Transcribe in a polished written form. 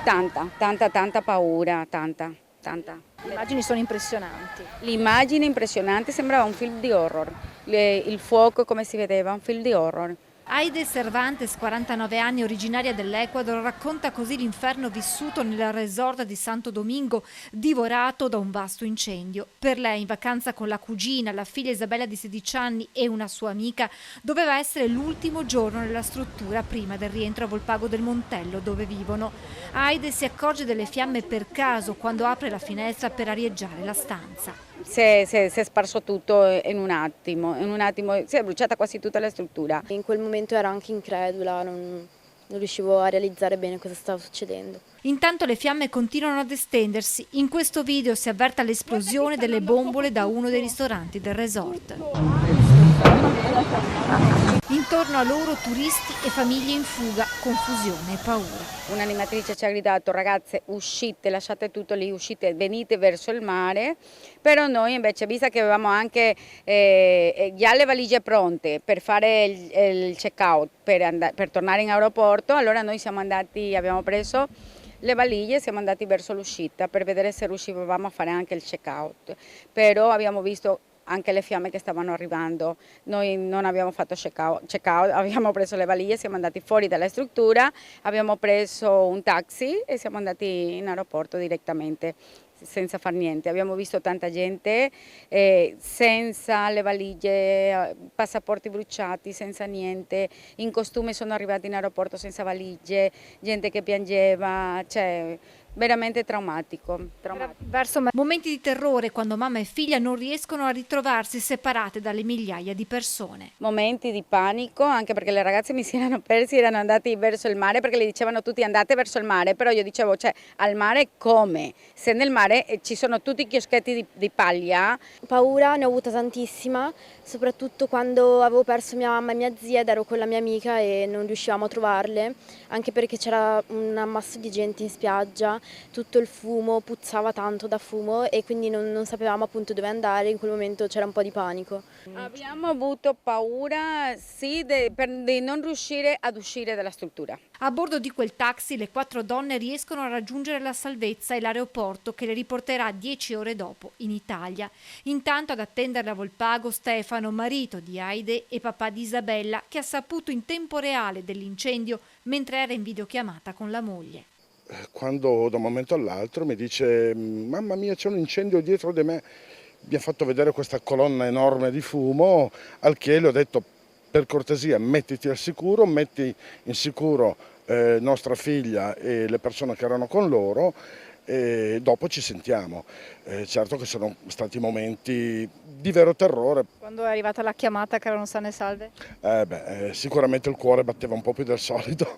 Tanta paura, tanta. Le immagini sono impressionanti. L'immagine impressionante, sembrava un film di horror. Il fuoco come si vedeva, un film di horror. Aide Cervantes, 49 anni, originaria dell'Ecuador, racconta così l'inferno vissuto nel resort di Santo Domingo, divorato da un vasto incendio. Per lei, in vacanza con la cugina, la figlia Isabella di 16 anni e una sua amica, doveva essere l'ultimo giorno nella struttura prima del rientro a Volpago del Montello, dove vivono. Aide si accorge delle fiamme per caso quando apre la finestra per arieggiare la stanza. Si è sparso tutto in un attimo si è bruciata quasi tutta la struttura. In quel momento ero anche incredula, non riuscivo a realizzare bene cosa stava succedendo. Intanto le fiamme continuano ad estendersi. In questo video si avverta l'esplosione delle bombole da uno dei ristoranti del resort. Intorno a loro turisti e famiglie in fuga, confusione e paura. Un'animatrice ci ha gridato: ragazze, uscite, lasciate tutto lì, uscite, venite verso il mare. Però noi invece, visto che avevamo anche già le valigie pronte per fare il check-out, per tornare in aeroporto, allora noi abbiamo preso le valigie e siamo andati verso l'uscita per vedere se riuscivamo a fare anche il check-out. Però abbiamo visto anche le fiamme che stavano arrivando. Noi non abbiamo fatto check-out, abbiamo preso le valigie, siamo andati fuori dalla struttura, abbiamo preso un taxi e siamo andati in aeroporto direttamente, senza far niente. Abbiamo visto tanta gente senza le valigie, passaporti bruciati, senza niente, in costume sono arrivati in aeroporto senza valigie, gente che piangeva, cioè veramente traumatico. Verso momenti di terrore quando mamma e figlia non riescono a ritrovarsi separate dalle migliaia di persone. Momenti di panico, anche perché le ragazze mi si erano persi, erano andati verso il mare perché le dicevano tutti andate verso il mare, però io dicevo, cioè, al mare come? Se nel mare ci sono tutti i chioschetti di paglia. Paura ne ho avuta tantissima, soprattutto quando avevo perso mia mamma e mia zia ed ero con la mia amica e non riuscivamo a trovarle, anche perché c'era un ammasso di gente in spiaggia, tutto il fumo, puzzava tanto da fumo e quindi non sapevamo appunto dove andare, in quel momento c'era un po' di panico. Abbiamo avuto paura, sì, di non riuscire ad uscire dalla struttura. A bordo di quel taxi le 4 donne riescono a raggiungere la salvezza e l'aeroporto che le riporterà 10 ore dopo in Italia. Intanto ad attenderle a Volpago Stefano, marito di Aide e papà di Isabella, che ha saputo in tempo reale dell'incendio mentre era in videochiamata con la moglie. Quando da un momento all'altro mi dice: mamma mia, c'è un incendio dietro di me, mi ha fatto vedere questa colonna enorme di fumo, al che le ho detto: per cortesia mettiti al sicuro, metti in sicuro nostra figlia e le persone che erano con loro e dopo ci sentiamo. Certo che sono stati momenti di vero terrore. Quando è arrivata la chiamata che erano sane e salve? Sicuramente il cuore batteva un po' più del solito.